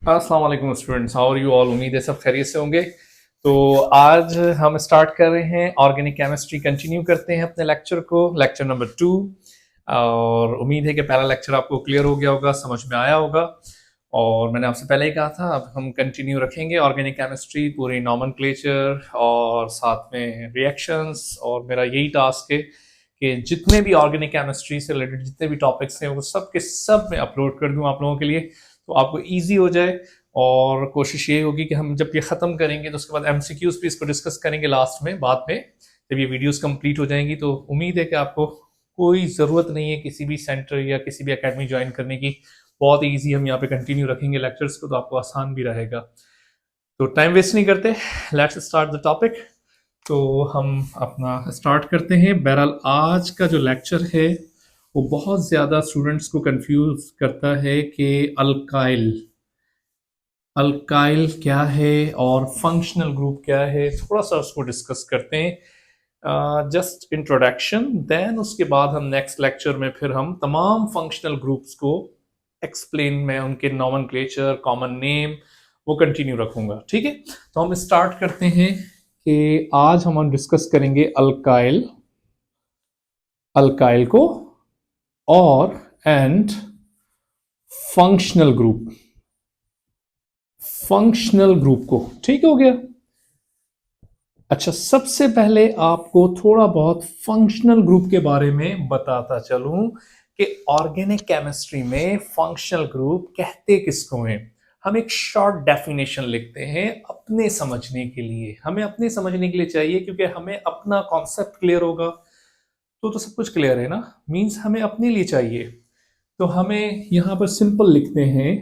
अस्सलाम वालेकुम students, how are you all. उम्मीद है सब खैरियत से होंगे। तो आज हम स्टार्ट कर रहे हैं ऑर्गेनिक केमिस्ट्री, कंटिन्यू करते हैं अपने लेक्चर को, लेक्चर नंबर 2। और उम्मीद है कि पहला लेक्चर आपको क्लियर हो गया होगा, समझ में आया होगा। और मैंने आपसे पहले ही कहा था, अब हम कंटिन्यू रखेंगे ऑर्गेनिक केमिस्ट्री, पूरी नॉमेनक्लेचर और साथ में रिएक्शंस। और मेरा यही टास्क है कि जितने भी ऑर्गेनिक केमिस्ट्री से रिलेटेड जितने भी टॉपिक्स हैं वो सब के सब मैं अपलोड कर दूं आप लोगों के लिए, तो आपको इजी हो जाए। और कोशिश ये होगी कि हम जब ये ख़त्म करेंगे तो उसके बाद एमसीक्यूज भी इसको डिस्कस करेंगे लास्ट में, बाद में जब ये वीडियोस कंप्लीट हो जाएंगी। तो उम्मीद है कि आपको कोई ज़रूरत नहीं है किसी भी सेंटर या किसी भी एकेडमी ज्वाइन करने की। बहुत ईजी हम यहाँ पे कंटिन्यू रखेंगे लेक्चर्स को, तो आपको आसान भी रहेगा। तो टाइम वेस्ट नहीं करते, लेट्स स्टार्ट द टॉपिक। तो हम अपना स्टार्ट करते हैं। बहरहाल आज का जो लेक्चर है वो बहुत ज़्यादा स्टूडेंट्स को कंफ्यूज करता है कि अल्काइल अल्काइल क्या है और फंक्शनल ग्रुप क्या है। थोड़ा सा उसको डिस्कस करते हैं, जस्ट इंट्रोडक्शन। देन उसके बाद हम नेक्स्ट लेक्चर में फिर हम तमाम फंक्शनल ग्रुप्स को एक्सप्लेन में उनके नॉमेनक्लेचर, कॉमन नेम, वो कंटिन्यू रखूंगा। ठीक है, तो हम स्टार्ट करते हैं कि आज हम डिस्कस करेंगे अल्काइल अल्काइल को और एंड फंक्शनल ग्रुप को। ठीक हो गया। अच्छा, सबसे पहले आपको थोड़ा बहुत फंक्शनल ग्रुप के बारे में बताता चलूं कि ऑर्गेनिक केमिस्ट्री में फंक्शनल ग्रुप कहते किसको हैं। हम एक शॉर्ट डेफिनेशन लिखते हैं अपने समझने के लिए, हमें अपने समझने के लिए चाहिए, क्योंकि हमें अपना कॉन्सेप्ट क्लियर होगा तो सब कुछ क्लियर है ना। मींस हमें अपने लिए चाहिए, तो हमें यहां पर सिंपल लिखते हैं।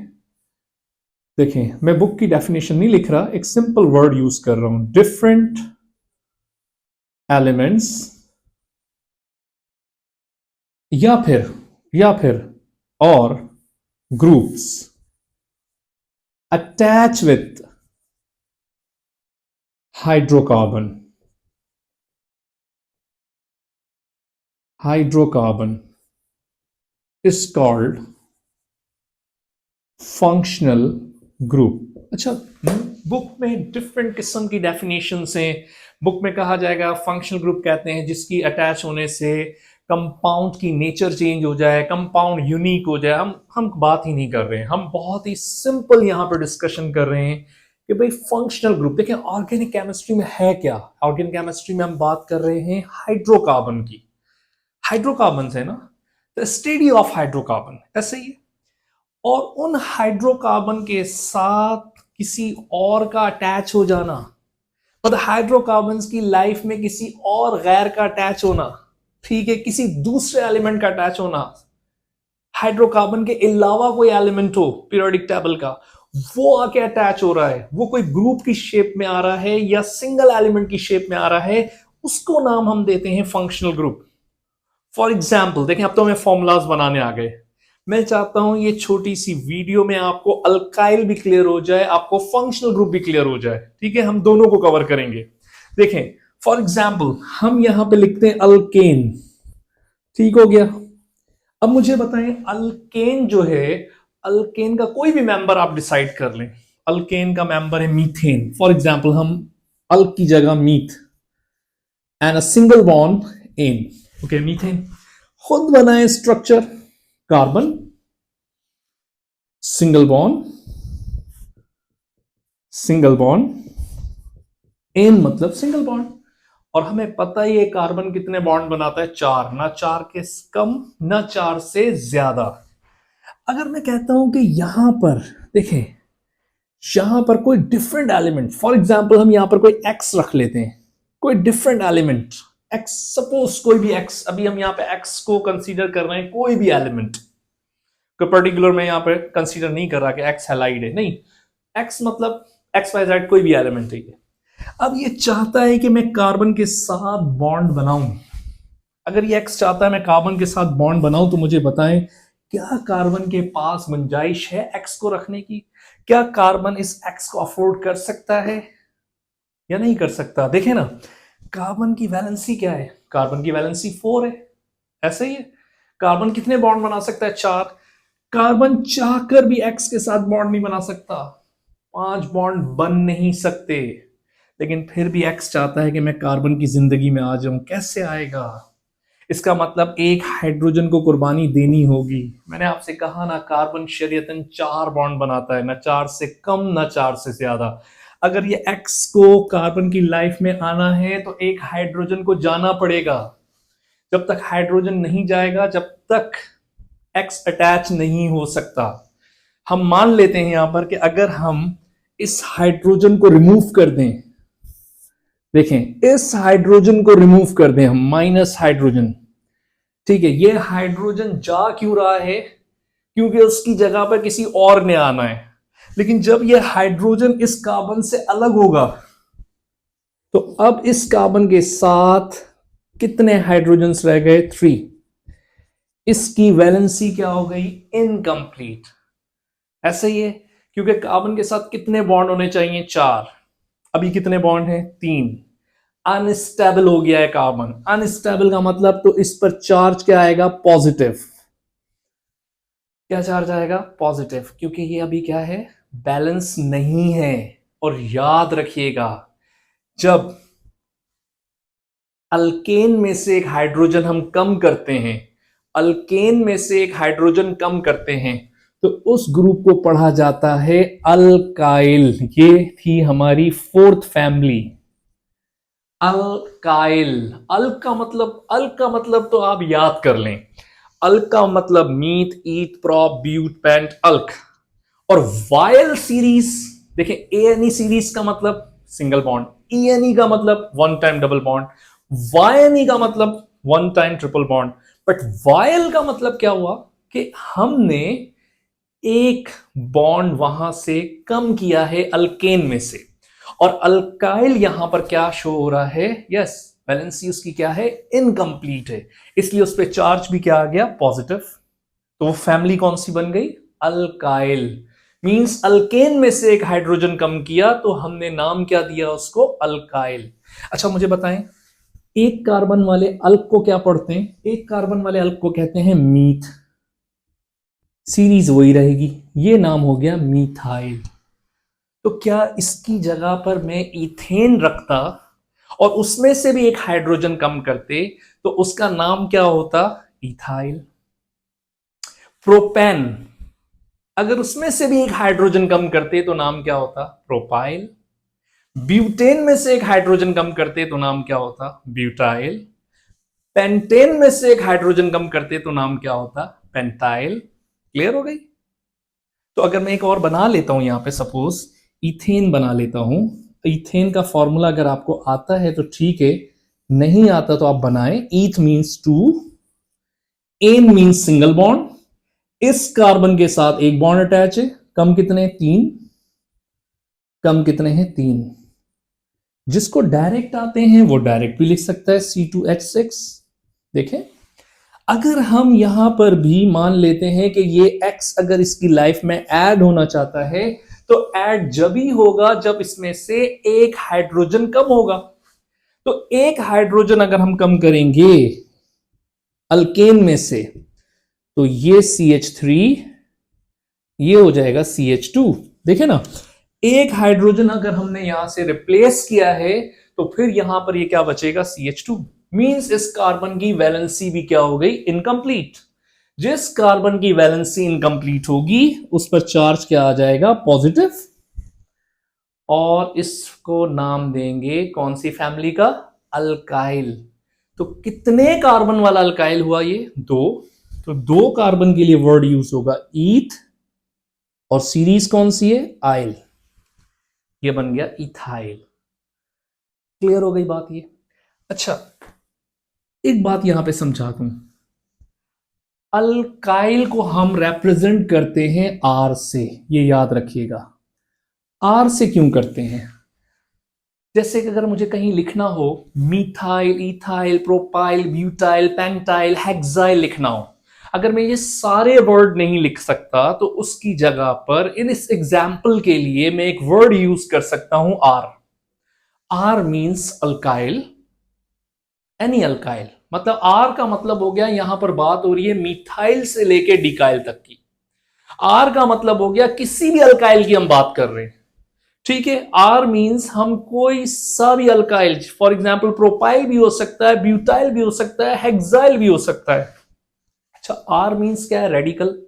देखें, मैं बुक की डेफिनेशन नहीं लिख रहा, एक सिंपल वर्ड यूज कर रहा हूं, डिफरेंट एलिमेंट्स या फिर और groups attach with hydrocarbon is called functional group. अच्छा, बुक में डिफरेंट किस्म की डेफिनेशन हैं। बुक में कहा जाएगा फंक्शनल ग्रुप कहते हैं जिसकी अटैच होने से कंपाउंड की नेचर चेंज हो जाए, कंपाउंड यूनिक हो जाए। हम बात ही नहीं कर रहे हैं, हम बहुत ही सिंपल यहां पर डिस्कशन कर रहे हैं कि भाई फंक्शनल ग्रुप देखें ऑर्गेनिक केमिस्ट्री में है क्या। ऑर्गेनिक केमिस्ट्री में हम बात कर रहे हैं हाइड्रोकार्बन की। हाइड्रोकार्बन है ना, द स्टडी ऑफ हाइड्रोकार्बन, ऐसे ही है। और उन हाइड्रोकार्बन के साथ किसी और का अटैच हो जाना, मतलब हाइड्रोकार्बन की लाइफ में किसी और गैर का अटैच होना, ठीक है, किसी दूसरे एलिमेंट का अटैच होना, हाइड्रोकार्बन के अलावा कोई एलिमेंट हो पीरियोडिक टेबल का, वो आके अटैच हो रहा है, वो कोई ग्रुप की शेप में आ रहा है या सिंगल एलिमेंट की शेप में आ रहा है, उसको नाम हम देते हैं फंक्शनल ग्रुप। फॉर एग्जाम्पल देखें, अब तो हमें फॉर्मूलाज बनाने आ गए। मैं चाहता हूं ये छोटी सी वीडियो में आपको अल्काइल भी क्लियर हो जाए, आपको फंक्शनल ग्रुप भी क्लियर हो जाए। ठीक है, हम दोनों को कवर करेंगे। देखें, फॉर एग्जाम्पल हम यहां पे लिखते हैं अल्केन। ठीक हो गया। अब मुझे बताएं, अल्केन जो है, अल्केन का कोई भी मेंबर आप डिसाइड कर लें। अल्केन का मेंबर है मीथेन, फॉर एग्जाम्पल हम अल की जगह meth and a single bond ane. Okay, methane. खुद बनाए structure, carbon, single bond ane मतलब सिंगल बॉन्ड। और हमें पता ही है कार्बन कितने बॉन्ड बनाता है, 4, ना 4 के कम ना 4 से ज्यादा। अगर मैं कहता हूं कि यहां पर देखें, यहां पर कोई डिफरेंट एलिमेंट, फॉर एग्जांपल हम यहां पर कोई एक्स रख लेते हैं, कोई डिफरेंट एलिमेंट एक्स, सपोज कोई भी एक्स, अभी हम यहां पे एक्स को कंसीडर कर रहे हैं, कोई भी एलिमेंट को पर्टिकुलर मैं यहां पे कंसीडर नहीं कर रहा कि एक्स हैलाइड है, नहीं, एक्स मतलब एक्स वाई जेड कोई भी एलिमेंट है ये। अब ये चाहता है कि मैं कार्बन के साथ बॉन्ड बनाऊं। अगर ये एक्स चाहता है मैं कार्बन के साथ बॉन्ड बनाऊं, तो मुझे बताएं क्या कार्बन के पास गुंजाइश है एक्स को रखने की? क्या कार्बन इस एक्स को अफोर्ड कर सकता है या नहीं कर सकता? देखें ना, कार्बन की वैलेंसी क्या है? कार्बन की वैलेंसी 4 है, ऐसे ही है। कार्बन कितने बॉन्ड बना सकता है? 4। कार्बन चाहकर भी एक्स के साथ बॉन्ड नहीं बना सकता, 5 बॉन्ड बन नहीं सकते, लेकिन फिर भी एक्स चाहता है कि मैं कार्बन की जिंदगी में आ जाऊं। कैसे आएगा? इसका मतलब एक हाइड्रोजन को कुर्बानी देनी होगी। मैंने आपसे कहा ना, कार्बन शरीयतन 4 बॉन्ड बनाता है, ना 4 से कम ना 4 से ज्यादा। अगर ये एक्स को कार्बन की लाइफ में आना है तो एक हाइड्रोजन को जाना पड़ेगा। जब तक हाइड्रोजन नहीं जाएगा, जब तक एक्स अटैच नहीं हो सकता। हम मान लेते हैं यहां पर कि अगर हम इस हाइड्रोजन को रिमूव कर दें, देखें इस हाइड्रोजन को रिमूव कर दें हम, माइनस हाइड्रोजन, ठीक है, ये हाइड्रोजन जा क्यों रहा है? क्योंकि उसकी जगह पर किसी और ने आना है। लेकिन जब ये हाइड्रोजन इस कार्बन से अलग होगा, तो अब इस कार्बन के साथ कितने हाइड्रोजन्स रह गए? 3। इसकी वैलेंसी क्या हो गई? इनकम्प्लीट। ऐसा ही है, क्योंकि कार्बन के साथ कितने बॉन्ड होने चाहिए? 4। अभी कितने बॉन्ड हैं? 3। अनस्टेबल हो गया है कार्बन। अनस्टेबल का मतलब तो इस पर चार्ज क्या आएगा? पॉजिटिव। क्या चार्ज आएगा? पॉजिटिव, क्योंकि ये अभी क्या है? बैलेंस नहीं है। और याद रखिएगा, जब अल्केन में से एक हाइड्रोजन हम कम करते हैं, अल्केन में से एक हाइड्रोजन कम करते हैं, तो उस ग्रुप को पढ़ा जाता है अल्काइल। ये थी हमारी 4th फैमिली, अल्काइल। अल का मतलब तो आप याद कर लें, अल का मतलब मीथ, ईथ, प्रॉप, ब्यूट, पेंट, अल्क। और वायल सीरीज, देखें एएनई सीरीज का मतलब सिंगल बॉन्ड, ईएनई का मतलब 1 टाइम डबल बॉन्ड, वायएनई का मतलब 1 time triple bond. But yl का मतलब क्या हुआ कि हमने एक बॉन्ड वहां से कम किया है अल्केन में से, और अल्काइल यहां पर क्या शो हो रहा है? यस, वैलेंसी उसकी क्या है? इनकम्प्लीट है, इसलिए उस पर चार्ज भी क्या आ गया? पॉजिटिव। तो वो फैमिली कौन सी बन गई? अल्काइल। मींस अल्केन में से एक हाइड्रोजन कम किया तो हमने नाम क्या दिया उसको? अल्काइल। अच्छा मुझे बताएं, एक कार्बन वाले अल्क को क्या पढ़ते हैं? एक कार्बन वाले अल्क को कहते हैं मीथ। सीरीज वही रहेगी, ये नाम हो गया मीथाइल। तो क्या इसकी जगह पर मैं इथेन रखता और उसमें से भी एक हाइड्रोजन कम करते, तो उसका नाम क्या होता? इथाइल। प्रोपेन, अगर उसमें से भी एक हाइड्रोजन कम करते तो नाम क्या होता? प्रोपाइल। ब्यूटेन में से एक हाइड्रोजन कम करते तो नाम क्या होता? ब्यूटाइल। पेंटेन में से एक हाइड्रोजन कम करते तो नाम क्या होता? पेंटाइल। क्लियर हो गई? तो अगर मैं एक और बना लेता हूं यहां पे, सपोज इथेन बना लेता हूं। इथेन का फॉर्मूला अगर आपको आता है तो ठीक है, नहीं आता तो आप बनाएं। Eth means 2, ane means single bond, इस कार्बन के साथ एक बॉन्ड अटैच है, कम कितने? 3। कम कितने हैं? 3। जिसको डायरेक्ट आते हैं वो डायरेक्ट भी लिख सकता है, C2H6। देखें, अगर हम यहां पर भी मान लेते हैं कि ये X अगर इसकी लाइफ में ऐड होना चाहता है, तो ऐड जब ही होगा जब इसमें से एक हाइड्रोजन कम होगा। तो एक हाइड्रोजन अगर हम कम करेंगे अल्केन में से, तो ये CH3, ये हो जाएगा CH2। देखे ना, एक हाइड्रोजन अगर हमने यहां से रिप्लेस किया है, तो फिर यहां पर ये क्या बचेगा? CH2। मींस इस कार्बन की वैलेंसी भी क्या हो गई? इनकम्प्लीट। जिस कार्बन की वैलेंसी इनकम्प्लीट होगी उस पर चार्ज क्या आ जाएगा? पॉजिटिव। और इसको नाम देंगे कौन सी फैमिली का? अल्काइल। तो कितने कार्बन वाला अल्काइल हुआ ये? 2। तो 2 कार्बन के लिए वर्ड यूज होगा ईथ, और सीरीज कौन सी है? आइल। ये बन गया इथाइल। क्लियर हो गई बात ये? अच्छा, एक बात यहां पे समझा दूं, अल्काइल को हम रिप्रेजेंट करते हैं आर से, ये याद रखिएगा। आर से क्यों करते हैं? जैसे कि अगर मुझे कहीं लिखना हो methyl, ethyl, propyl, butyl, pentyl, hexyl लिखना हो, अगर मैं ये सारे वर्ड नहीं लिख सकता तो उसकी जगह पर इन इस एग्जाम्पल के लिए मैं एक वर्ड यूज कर सकता हूं R. R means alkyl, any alkyl. मतलब आर का मतलब हो गया, यहां पर बात हो रही है मिथाइल से लेके डिकाइल तक की। आर का मतलब हो गया किसी भी अल्काइल की हम बात कर रहे हैं, ठीक है। आर मींस हम कोई सा भी अल्काइल, फॉर एग्जांपल प्रोपाइल भी हो सकता है, ब्यूटाइल भी हो सकता है, हेक्साइल भी हो सकता है। अच्छा, आर मींस क्या है? रेडिकल।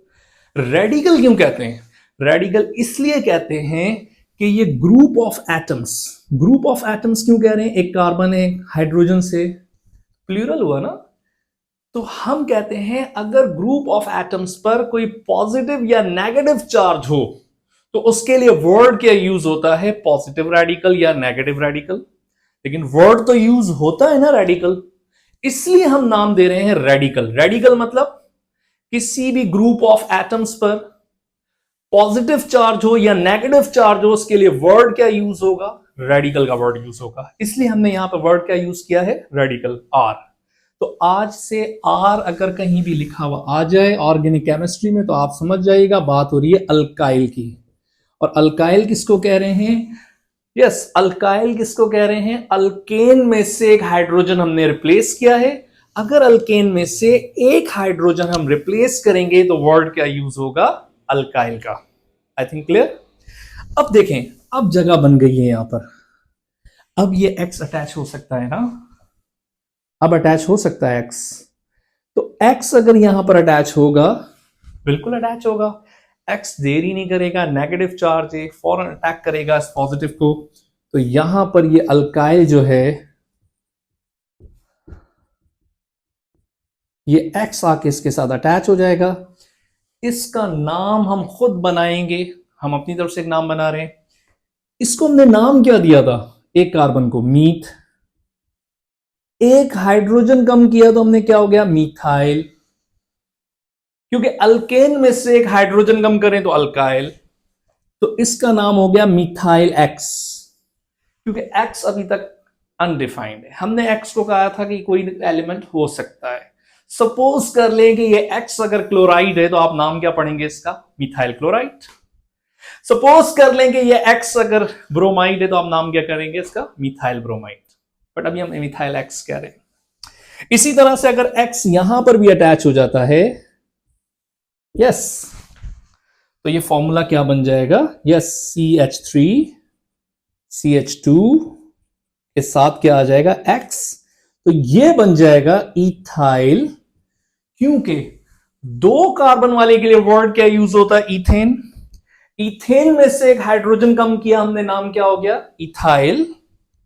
रेडिकल क्यों कहते हैं? रेडिकल इसलिए कहते हैं कि ये group of atoms, group of atoms क्यों कह रहे हैं? एक कार्बन है, हाइड्रोजन से प्लूरल हुआ ना, तो हम कहते हैं अगर ग्रुप ऑफ एटम्स पर कोई पॉजिटिव या नेगेटिव चार्ज हो तो उसके लिए वर्ड क्या यूज होता है? पॉजिटिव रेडिकल या नेगेटिव रेडिकल। लेकिन वर्ड तो यूज होता है ना रेडिकल, इसलिए हम नाम दे रहे हैं रेडिकल। रेडिकल मतलब किसी भी ग्रुप ऑफ एटम्स पर पॉजिटिव चार्ज हो या नेगेटिव चार्ज हो, उसके लिए वर्ड क्या यूज होगा? रेडिकल का वर्ड यूज होगा। इसलिए हमने यहां पर वर्ड क्या यूज किया है? Radical, R. तो आज से आर अगर कहीं भी लिखा हुआ आ जाए ऑर्गेनिक केमिस्ट्री में, तो आप समझ जाइएगा बात हो रही है अल्काइल की। और अल्काइल किसको कह रहे हैं? यस, अल्काइल किसको कह रहे हैं? अल्केन में से एक हाइड्रोजन हमने रिप्लेस किया है। अगर अल्केन में से एक हाइड्रोजन हम रिप्लेस करेंगे तो वर्ड क्या यूज होगा? अल्काइल का। I think clear. अब देखें, अब जगह बन गई है यहां पर। अब ये एक्स अटैच हो सकता है ना, अब अटैच हो सकता है एक्स। तो एक्स अगर यहां पर अटैच होगा, बिल्कुल अटैच होगा। एक्स देरी नहीं करेगा, नेगेटिव चार्ज है, फौरन अटैक करेगा इस पॉजिटिव को। तो यहां पर ये अल्काइल जो है, ये एक्स आके इसके साथ अटैच हो जाएगा। इसका नाम हम खुद बनाएंगे, हम अपनी तरफ से एक नाम बना रहे हैं। इसको हमने नाम क्या दिया था? एक कार्बन को मीथ, एक हाइड्रोजन कम किया तो हमने क्या हो गया? मीथाइल। क्योंकि अल्केन में से एक हाइड्रोजन कम करें तो अल्काइल, तो इसका नाम हो गया मिथाइल एक्स। क्योंकि एक्स अभी तक अनडिफाइंड है, हमने एक्स को कहा था कि कोई एलिमेंट हो सकता है। सपोज कर लें कि ये एक्स अगर क्लोराइड है तो आप नाम क्या पढ़ेंगे इसका? Methyl chloride. सपोज कर लें कि ये एक्स अगर ब्रोमाइड है तो आप नाम क्या करेंगे इसका? Methyl bromide. बट अभी हम मिथाइल एक्स कह रहे हैं। इसी तरह से अगर एक्स यहां पर भी अटैच हो जाता है, यस, तो ये फॉर्मूला क्या बन जाएगा? यस, CH3CH2 के साथ क्या आ जाएगा? X। तो ये बन जाएगा इथाइल। क्योंकि दो कार्बन वाले के लिए वर्ड क्या यूज होता है? इथेन। इथेन में से एक हाइड्रोजन कम किया हमने, नाम क्या हो गया? इथाइल।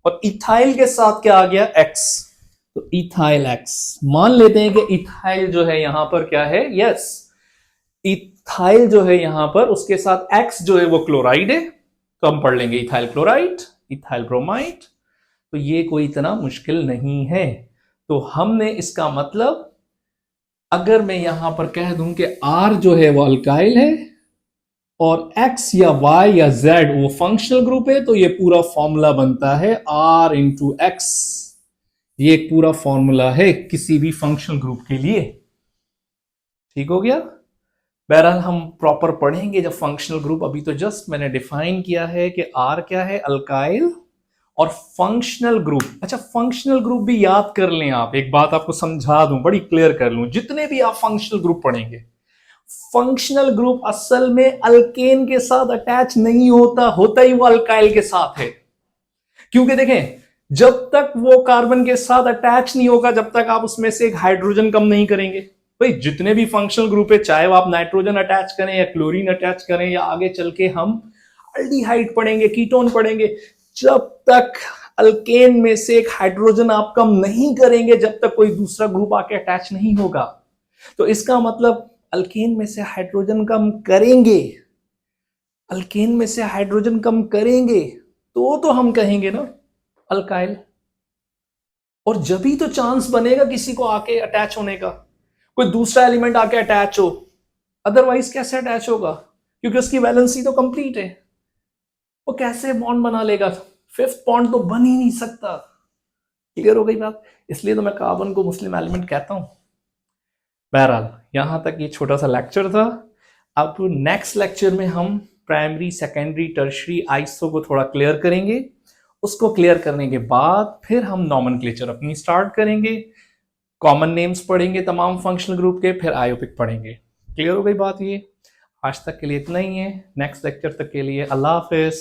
और इथाइल के साथ क्या आ गया? X। तो इथाइल X। मान लेते हैं कि इथाइल जो है यहां पर क्या है? यस, इथाइल जो है यहां पर, उसके साथ X जो है वो क्लोराइड है, तो हम पढ़ लेंगे इथाइल क्लोराइड, इथाइल ब्रोमाइड। तो ये कोई इतना मुश्किल नहीं है। तो हमने इसका मतलब, अगर मैं यहां पर कह दूं कि R जो है वो अल्काइल है और X या Y या Z वो फंक्शनल ग्रुप है, तो ये पूरा फॉर्मूला बनता है R इंटू एक्स। ये एक पूरा फॉर्मूला है किसी भी फंक्शनल ग्रुप के लिए। ठीक हो गया। बहरहाल हम प्रॉपर पढ़ेंगे जब फंक्शनल ग्रुप। अभी तो जस्ट मैंने डिफाइन किया है कि आर क्या है? अल्काइल। और फंक्शनल ग्रुप, अच्छा फंक्शनल ग्रुप भी याद कर लें आप, एक बात आपको समझा दूं, बड़ी क्लियर कर लूं, जितने भी आप फंक्शनल ग्रुप पढ़ेंगे, फंक्शनल ग्रुप असल में अल्केन के साथ अटैच नहीं होता, होता ही वो अल्काइल के साथ है। क्योंकि देखें, जब तक वो कार्बन के साथ अटैच नहीं होगा, जब तक आप उसमें से एक हाइड्रोजन कम नहीं करेंगे। भाई जितने भी फंक्शनल ग्रुप है, चाहे वो आप नाइट्रोजन अटैच करें या क्लोरीन अटैच करें, या आगे चल के हम अल्डिहाइड पढ़ेंगे, कीटोन पढ़ेंगे, जब तक अल्केन में से एक हाइड्रोजन आप कम नहीं करेंगे, जब तक कोई दूसरा ग्रुप आके अटैच नहीं होगा। तो इसका मतलब अल्केन में से हाइड्रोजन कम करेंगे, अल्केन में से हाइड्रोजन कम करेंगे तो हम कहेंगे ना अल्काइल। और जब ही तो चांस बनेगा किसी को आके अटैच होने का, कोई दूसरा एलिमेंट आके अटैच हो, अदरवाइज कैसे अटैच होगा? क्योंकि उसकी वैलेंसी तो कंप्लीट है, वो कैसे बॉन्ड बना लेगा? फिफ्थ बॉन्ड तो बन ही नहीं सकता। क्लियर हो गई बात? इसलिए तो मैं कार्बन को मुस्लिम एलिमेंट कहता हूं। बहरहाल यहां तक ये छोटा सा लेक्चर था। अब नेक्स्ट लेक्चर में हम प्राइमरी, सेकेंडरी, टर्शरी, आइसो को थोड़ा क्लियर करेंगे। उसको क्लियर करने के बाद फिर हम नॉमेनक्लेचर अपनी स्टार्ट करेंगे, कॉमन नेम्स पढ़ेंगे तमाम फंक्शनल ग्रुप के, फिर आयोपिक पढ़ेंगे। क्लियर हो गई बात? ये आज तक के लिए इतना ही है, नेक्स्ट लेक्चर तक के लिए अल्लाह हाफिज़।